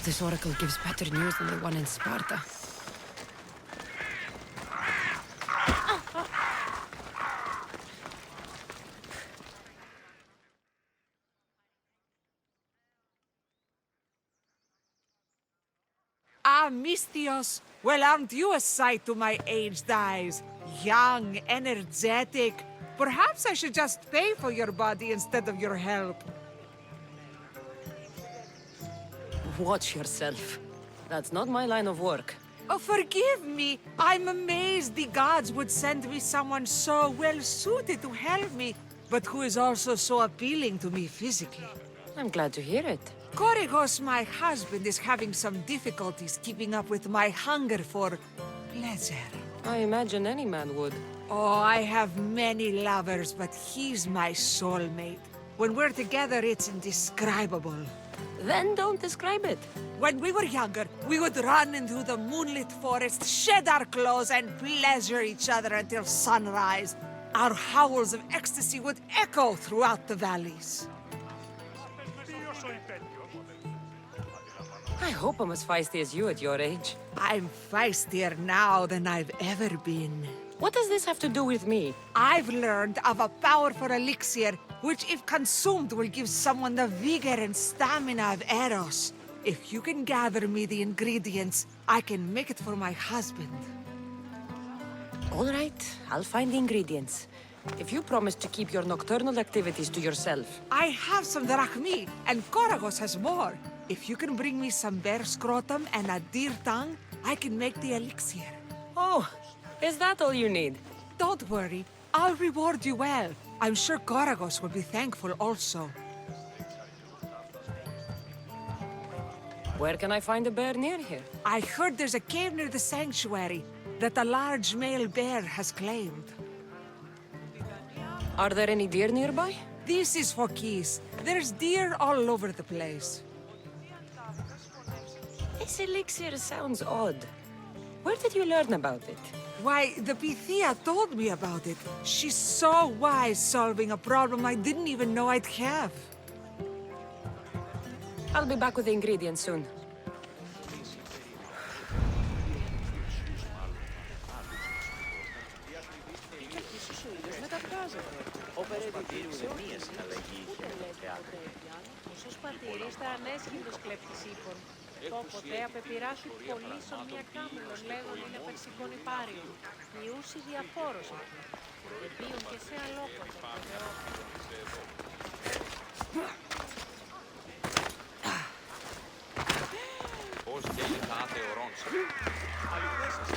This oracle gives better news than the one in Sparta. Ah, Mistios! Well, aren't you a sight to my aged eyes? Young, energetic. Perhaps I should just pay for your body instead of your help. Watch yourself. That's not my line of work. Oh, forgive me. I'm amazed the gods would send me someone so well-suited to help me, but who is also so appealing to me physically. I'm glad to hear it. Korygos, my husband, is having some difficulties keeping up with my hunger for pleasure. I imagine any man would. Oh, I have many lovers, but he's my soulmate. When we're together, it's indescribable. Then don't describe it. When we were younger, we would run into the moonlit forest, shed our clothes, and pleasure each other until sunrise. Our howls of ecstasy would echo throughout the valleys. I hope I'm as feisty as you at your age. I'm feistier now than I've ever been. What does this have to do with me? I've learned of a powerful elixir, which if consumed will give someone the vigor and stamina of Eros. If you can gather me the ingredients, I can make it for my husband. All right, I'll find the ingredients. If you promise to keep your nocturnal activities to yourself. I have some drachmi, and Korygos has more. If you can bring me some bear scrotum and a deer tongue, I can make the elixir. Oh, is that all you need? Don't worry, I'll reward you well. I'm sure Korygos will be thankful also. Where can I find a bear near here? I heard there's a cave near the sanctuary that a large male bear has claimed. Are there any deer nearby? This is for keys. There's deer all over the place. This elixir sounds odd. Where did you learn about it? Why, the Pythia told me about it. She's so wise solving a problem I didn't even know I'd have. I'll be back with the ingredients soon. Τότε απεπειράσου πολύ σωμία κάμελος, λέγον είναι περσικών υπάριον. Ιούσι διαφόρος εκεί. Επίον και σε αλόκοτο, Πώς γεληθάτε ορών σας.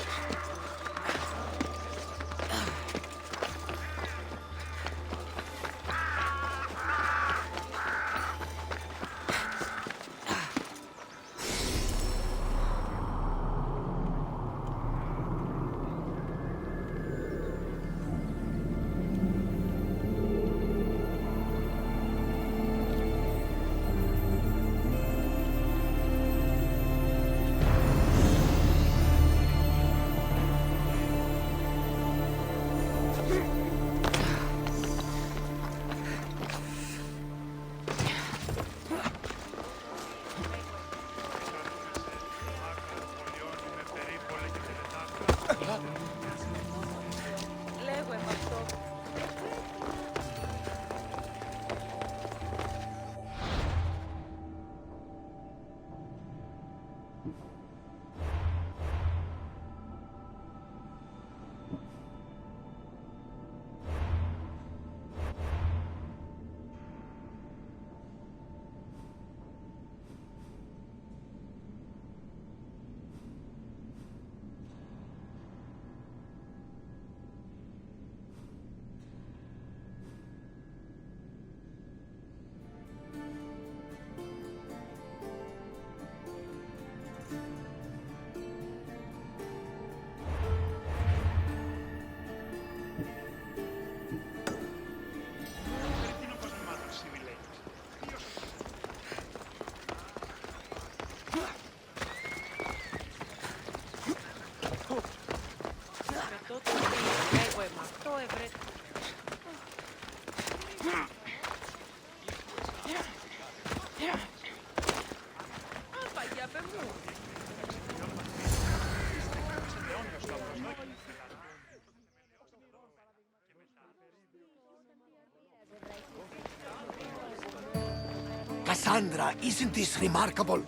Cassandra, isn't this remarkable?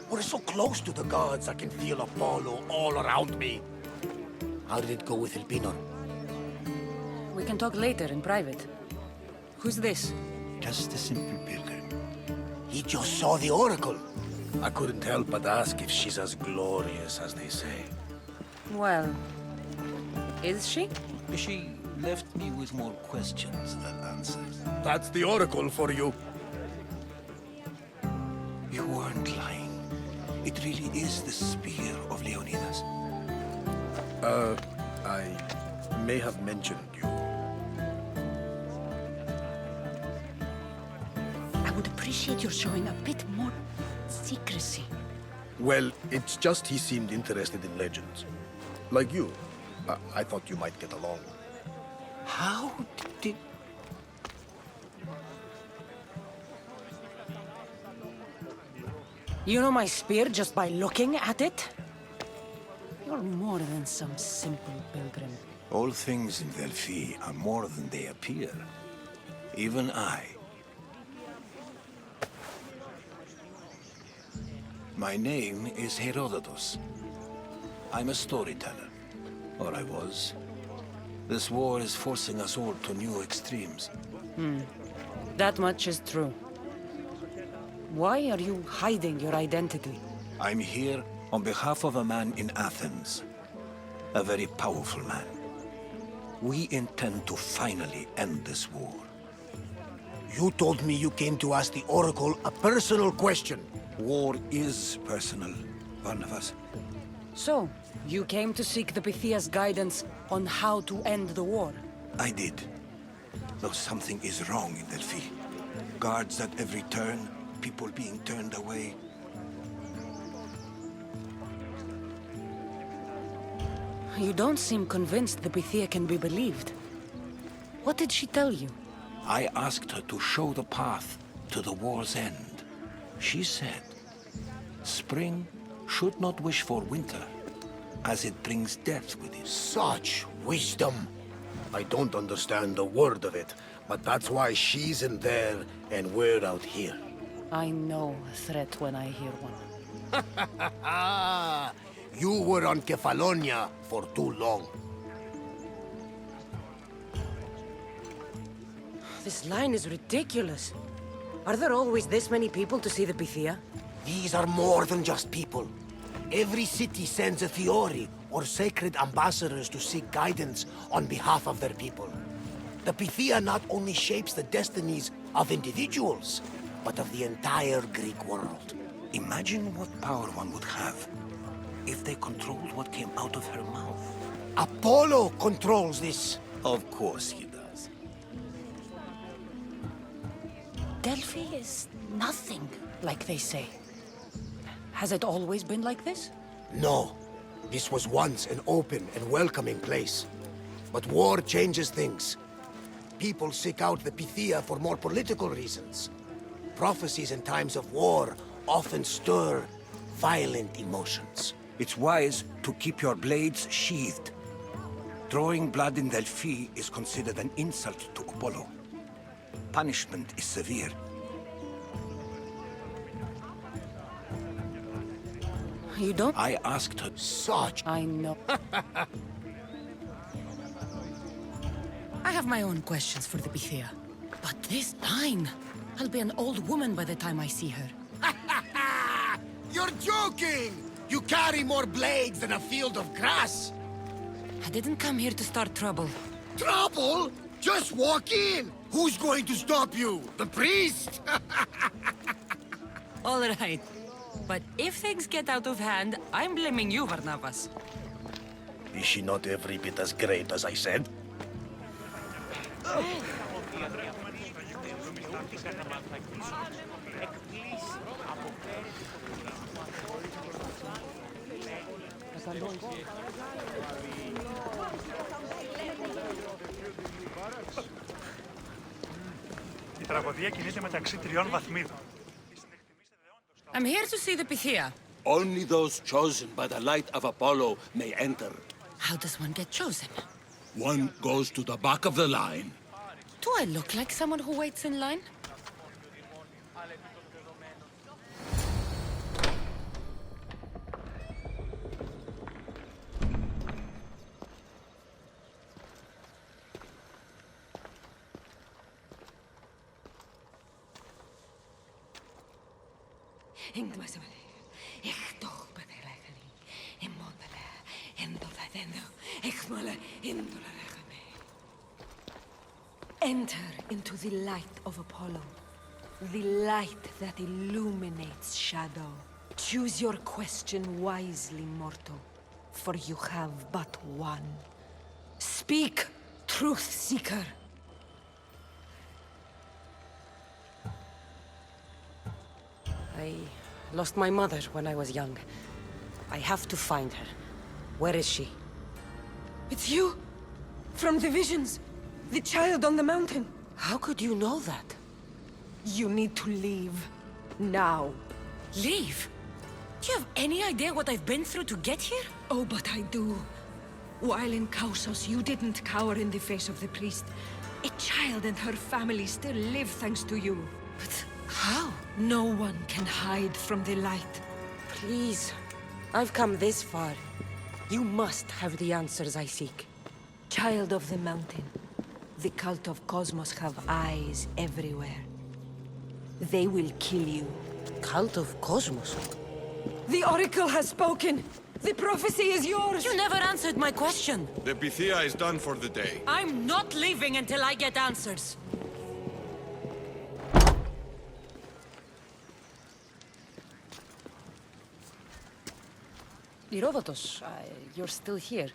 We're so close to the gods, I can feel Apollo all around me. How did it go with Elpinor? We can talk later in private. Who's this? Just a simple pilgrim. He just saw the oracle. I couldn't help but ask if she's as glorious as they say. Well, is she? She left me with more questions than answers. That's the oracle for you. You weren't lying. It really is the spear of Leonidas. I may have mentioned you. I would appreciate your showing a bit more secrecy. Well, it's just he seemed interested in legends. Like you. I thought you might get along. How did... You know my spear just by looking at it? You're more than some simple pilgrim. All things in Delphi are more than they appear. Even I. My name is Herodotos. I'm a storyteller. Or I was. This war is forcing us all to new extremes. That much is true. Why are you hiding your identity? I'm here on behalf of a man in Athens. A very powerful man. We intend to finally end this war. You told me you came to ask the oracle a personal question. War is personal, Barnabas. So, you came to seek the Pythia's guidance on how to end the war? I did. Though something is wrong in Delphi. Guards at every turn, people being turned away. You don't seem convinced the Pythia can be believed. What did she tell you? I asked her to show the path to the war's end. She said, spring should not wish for winter, as it brings death with it. Such wisdom. I don't understand a word of it, but that's why she's in there and we're out here. I know a threat when I hear one. You were on Kefalonia for too long. This line is ridiculous. Are there always this many people to see the Pythia? These are more than just people. Every city sends a Fiori or sacred ambassadors to seek guidance on behalf of their people. The Pythia not only shapes the destinies of individuals, but of the entire Greek world. Imagine what power one would have if they controlled what came out of her mouth. Apollo controls this. Of course he does. Delphi is nothing, like they say. Has it always been like this? No. This was once an open and welcoming place. But war changes things. People seek out the Pythia for more political reasons. Prophecies in times of war often stir violent emotions. It's wise to keep your blades sheathed. Drawing blood in Delphi is considered an insult to Apollo. Punishment is severe. You don't? I asked her. Such. I know. I have my own questions for the Pythia. But this line... I'll be an old woman by the time I see her. You're joking! You carry more blades than a field of grass! I didn't come here to start trouble. Trouble? Just walk in! Who's going to stop you? The priest? All right. But if things get out of hand, I'm blaming you, Barnabas. Is she not every bit as great as I said? Η τραγωδία κινείται μεταξύ τριών βαθμίδων. I'm here to see the Pythia. Only those chosen by the light of Apollo may enter. How does one get chosen? One goes to the back of the line. Do I look like someone who waits in line? Enter into the light of Apollo, the light that illuminates shadow. Choose your question wisely, mortal, for you have but one. Speak, truth seeker. I lost my mother when I was young. I have to find her. Where is she? It's you! From the visions! The child on the mountain! How could you know that? You need to leave. Now. Leave? Do you have any idea what I've been through to get here? Oh, but I do. While in Kausos, you didn't cower in the face of the priest. A child and her family still live thanks to you. But how? No one can hide from the light. Please. I've come this far. You must have the answers I seek. Child of the mountain. The cult of Cosmos have eyes everywhere. They will kill you. Cult of Cosmos? The Oracle has spoken! The prophecy is yours! You never answered my question! The Pythia is done for the day. I'm not leaving until I get answers! Herodotos, you're still here.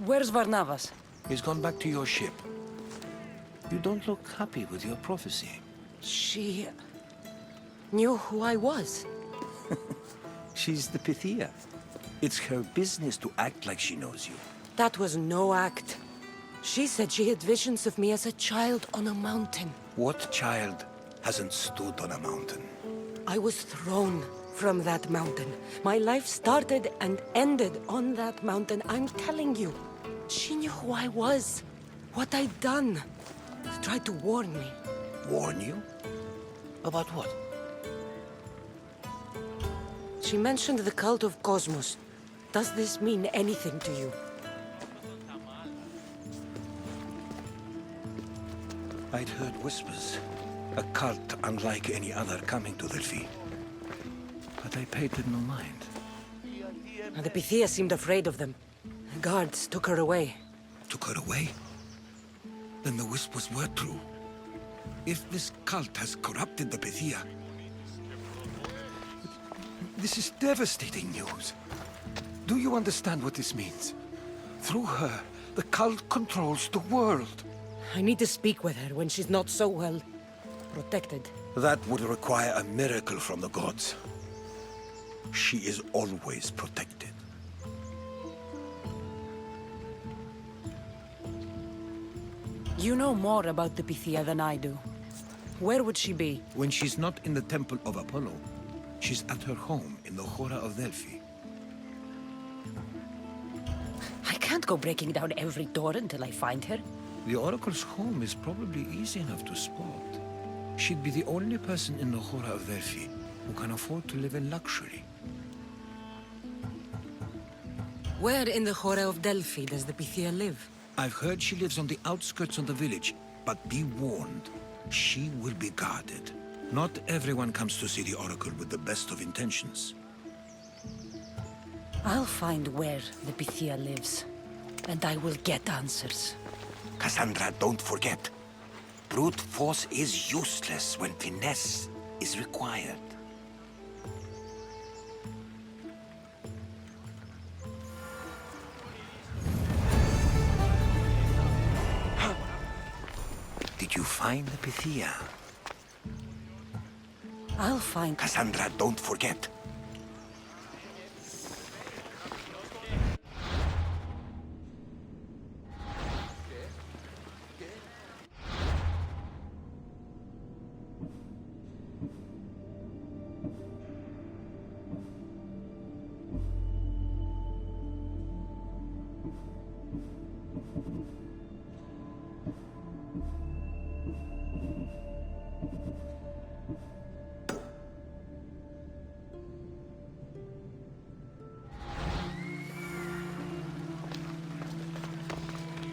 Where's Barnabas? He's gone back to your ship. You don't look happy with your prophecy. She knew who I was. She's the Pythia. It's her business to act like she knows you. That was no act. She said she had visions of me as a child on a mountain. What child hasn't stood on a mountain? I was thrown from that mountain. My life started and ended on that mountain, I'm telling you. She knew who I was, what I'd done. She tried to warn me. Warn you? About what? She mentioned the cult of Cosmos. Does this mean anything to you? I'd heard whispers. A cult unlike any other coming to Delphi. But I paid them no mind. And the Pythia seemed afraid of them. The guards took her away. Took her away? Then the whispers were true. If this cult has corrupted the Pythia... This is devastating news. Do you understand what this means? Through her, the cult controls the world. I need to speak with her when she's not so well protected. That would require a miracle from the gods. She is always protected. You know more about the Pythia than I do. Where would she be? When she's not in the temple of Apollo, she's at her home in the Hora of Delphi. I can't go breaking down every door until I find her. The Oracle's home is probably easy enough to spot. She'd be the only person in the Hora of Delphi who can afford to live in luxury. Where in the Hora of Delphi does the Pythia live? I've heard she lives on the outskirts of the village, but be warned, she will be guarded. Not everyone comes to see the Oracle with the best of intentions. I'll find where the Pythia lives, and I will get answers. Cassandra, don't forget. Brute force is useless when finesse is required. Did you find the Pythia? I'll find... Cassandra, don't forget.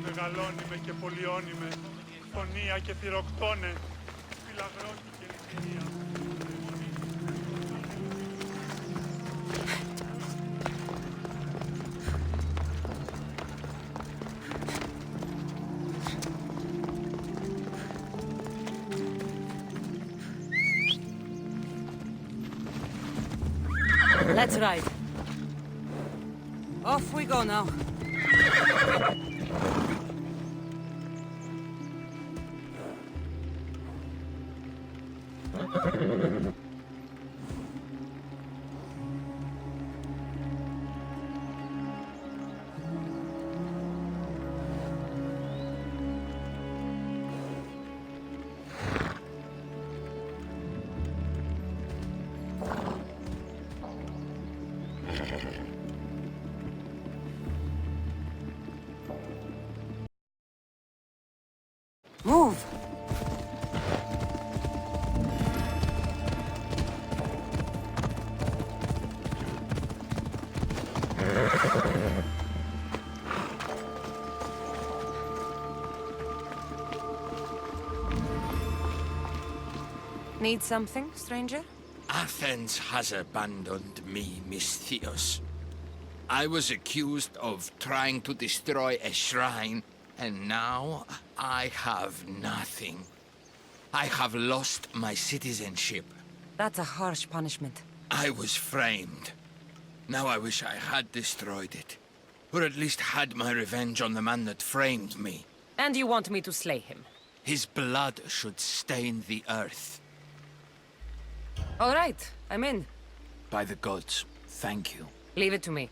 Μεγαλώνυμε και πολιώνυμε, χθονία και θυροκτώνε, φυλαγρόκη και ληστεία. Let's ride. Off we go now. Move! Need something, stranger? Athens has abandoned me, Miss Theos. I was accused of trying to destroy a shrine, and now I have nothing. I have lost my citizenship. That's a harsh punishment. I was framed. Now I wish I had destroyed it. Or at least had my revenge on the man that framed me. And you want me to slay him? His blood should stain the earth. All right, I'm in. By the gods, thank you. Leave it to me.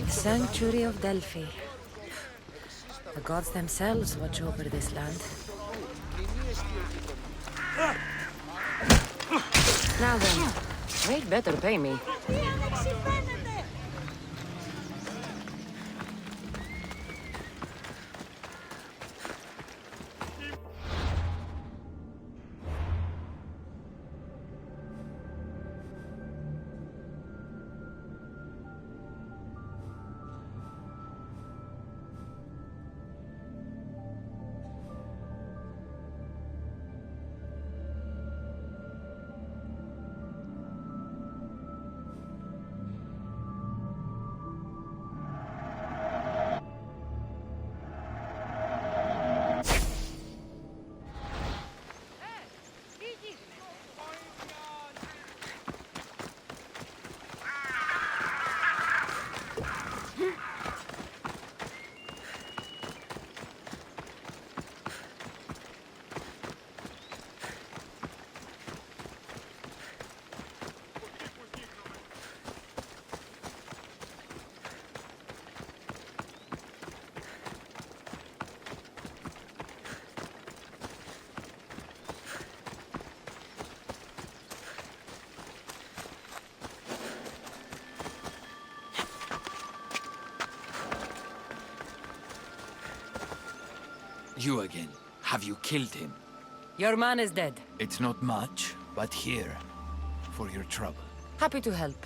Sanctuary of Delphi. The gods themselves watch over this land. Now then, they'd better pay me. You again. Have you killed him? Your man is dead. It's not much, but here, for your trouble. Happy to help.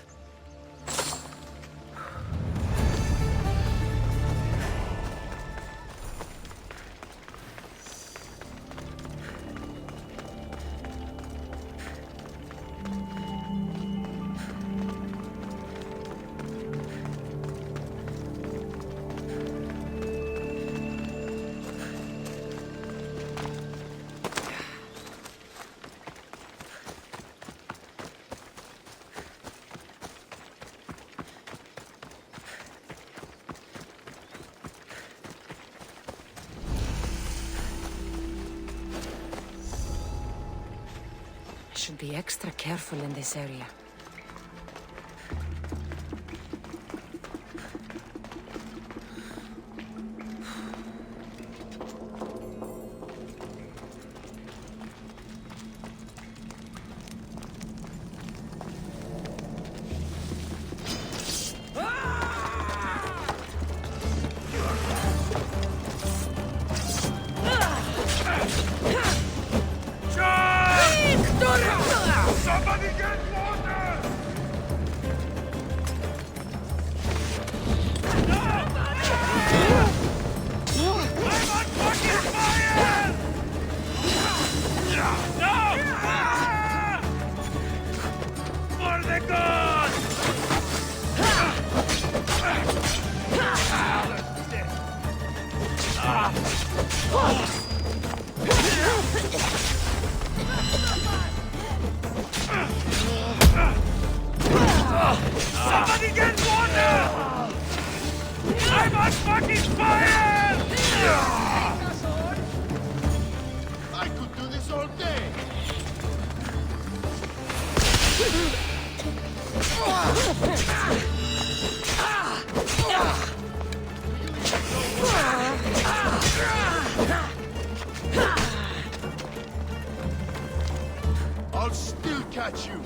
Should be extra careful in this area. Somebody get water! I'm on fucking fire! I could do this all day. I'll still catch you.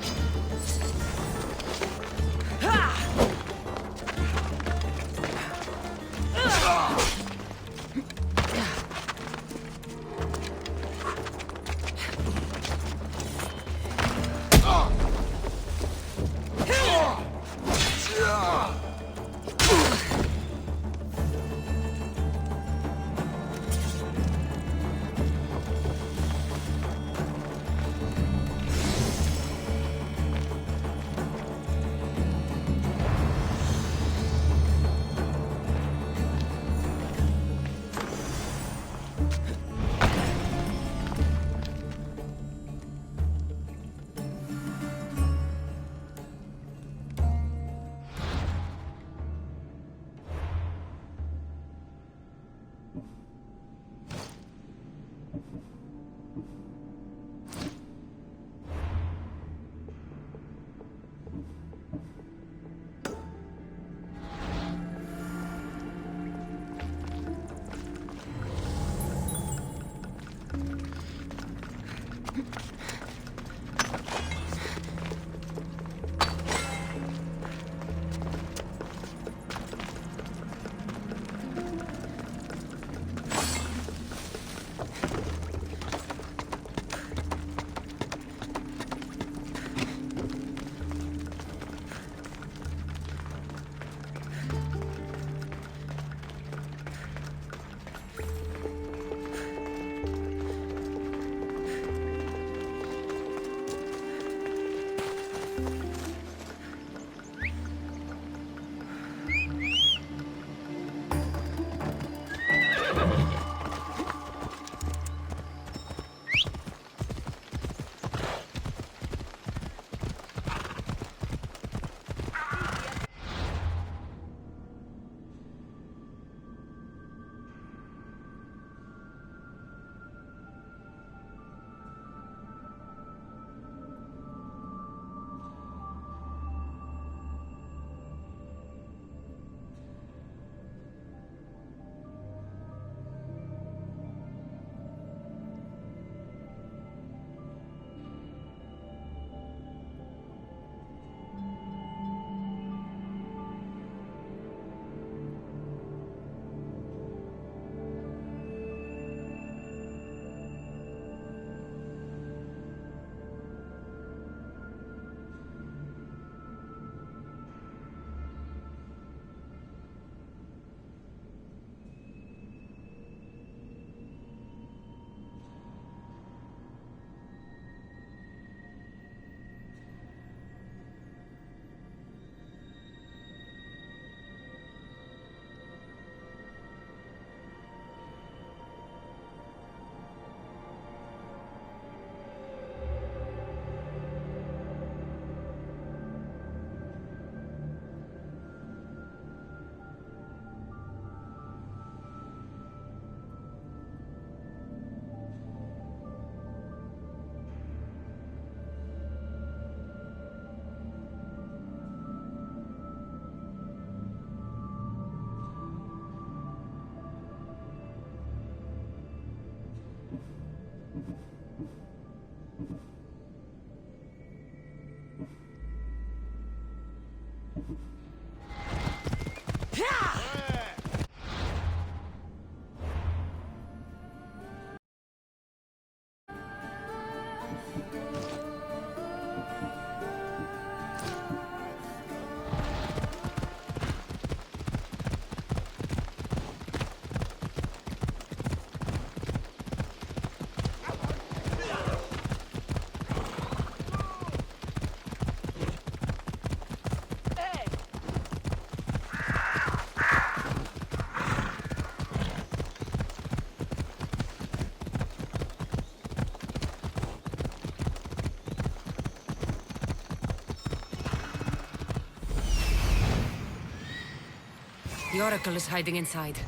The Oracle is hiding inside.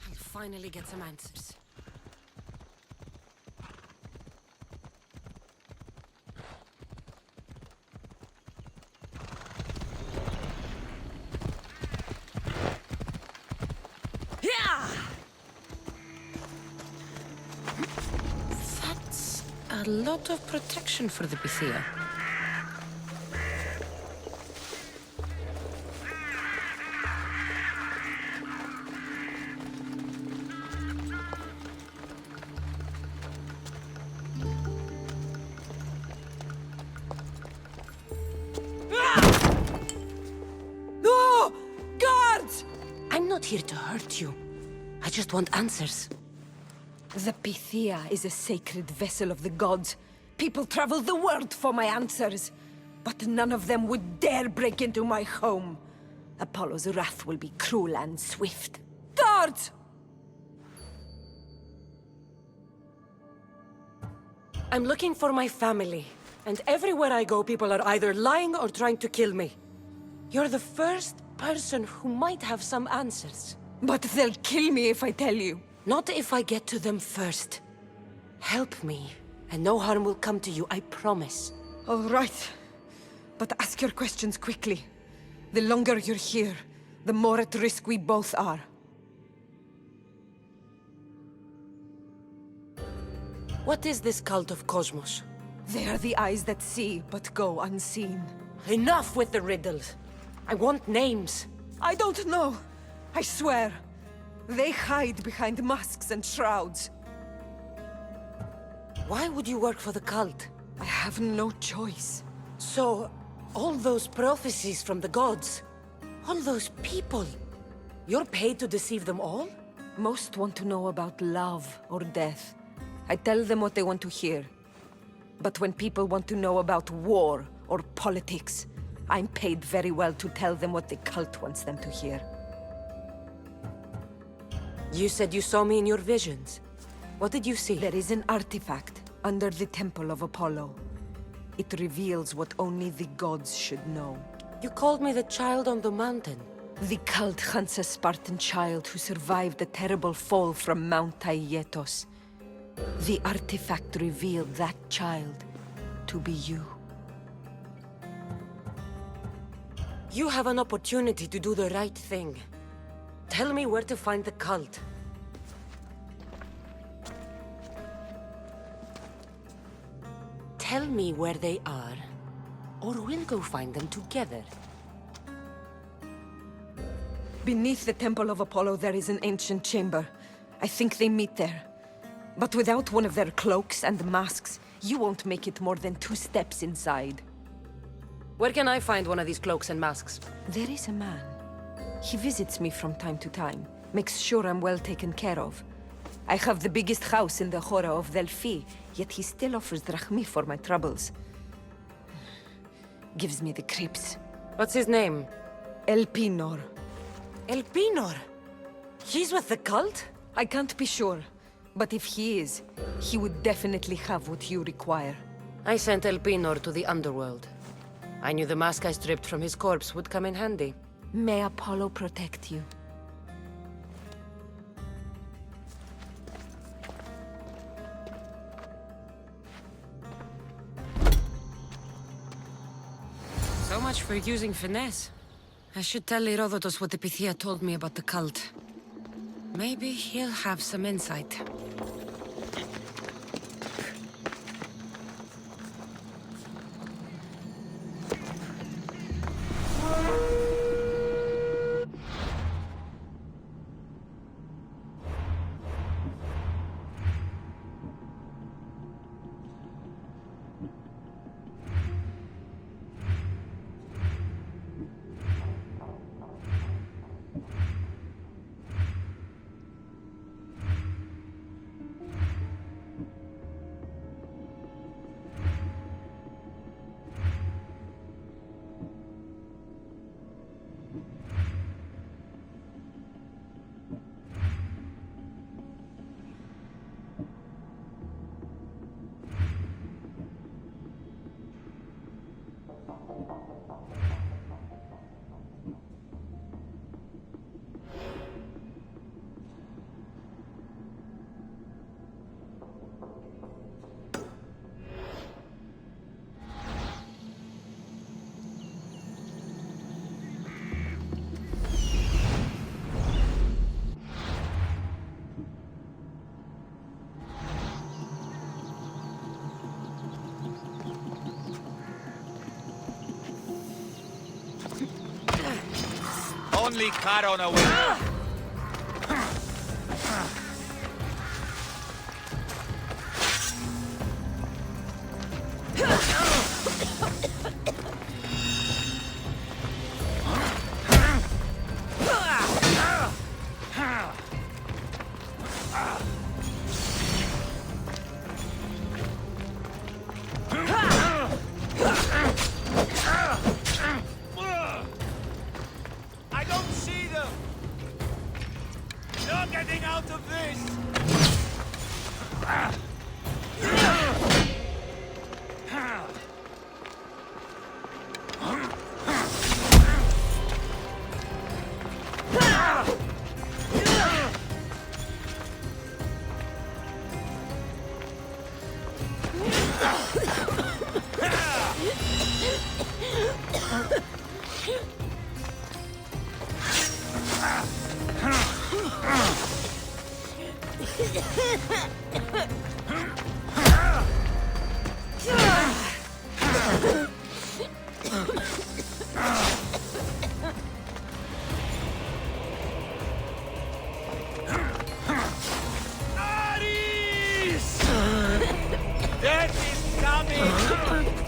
I'll finally get some answers. That's a lot of protection for the Pythia. No! Guards! I'm not here to hurt you. I just want answers. The Pythia is a sacred vessel of the gods. People travel the world for my answers. But none of them would dare break into my home. Apollo's wrath will be cruel and swift. Guards! I'm looking for my family. And everywhere I go, people are either lying or trying to kill me. You're the first person who might have some answers. But they'll kill me if I tell you. Not if I get to them first. Help me, and no harm will come to you, I promise. All right. But ask your questions quickly. The longer you're here, the more at risk we both are. What is this cult of Cosmos? They are the eyes that see, but go unseen. Enough with the riddles. I want names. I don't know. I swear. They hide behind masks and shrouds. Why would you work for the cult? I have no choice. So, all those prophecies from the gods, all those people, you're paid to deceive them all? Most want to know about love or death. I tell them what they want to hear. But when people want to know about war or politics, I'm paid very well to tell them what the cult wants them to hear. You said you saw me in your visions. What did you see? There is an artifact under the Temple of Apollo. It reveals what only the gods should know. You called me the child on the mountain. The cult hunts a Spartan child who survived the terrible fall from Mount Taygetos. The artifact revealed that child to be you. You have an opportunity to do the right thing. Tell me where to find the cult. Tell me where they are, or we'll go find them together. Beneath the Temple of Apollo there is an ancient chamber. I think they meet there. But without one of their cloaks and masks, you won't make it more than 2 steps inside. Where can I find one of these cloaks and masks? There is a man. He visits me from time to time, makes sure I'm well taken care of. I have the biggest house in the Hora of Delphi, yet he still offers drachmi for my troubles. Gives me the creeps. What's his name? Elpinor. Elpinor? He's with the cult? I can't be sure, but if he is, he would definitely have what you require. I sent Elpinor to the underworld. I knew the mask I stripped from his corpse would come in handy. May Apollo protect you. So much for using finesse. I should tell Herodotos what the Pythia told me about the cult. Maybe he'll have some insight. only Charon away. I don't see them. No getting out of this. Death is coming!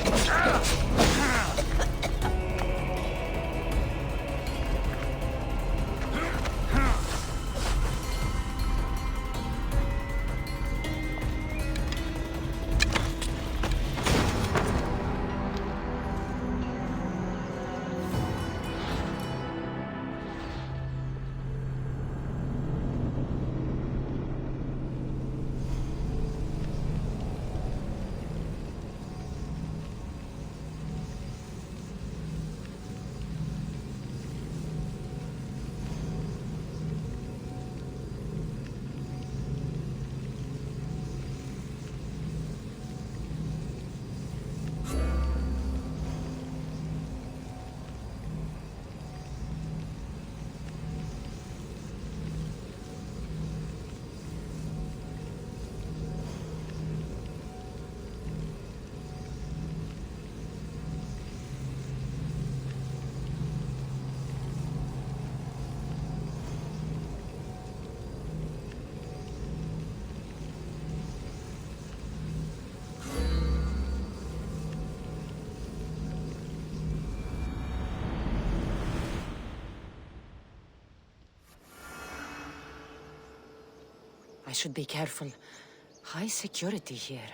I should be careful. High security here.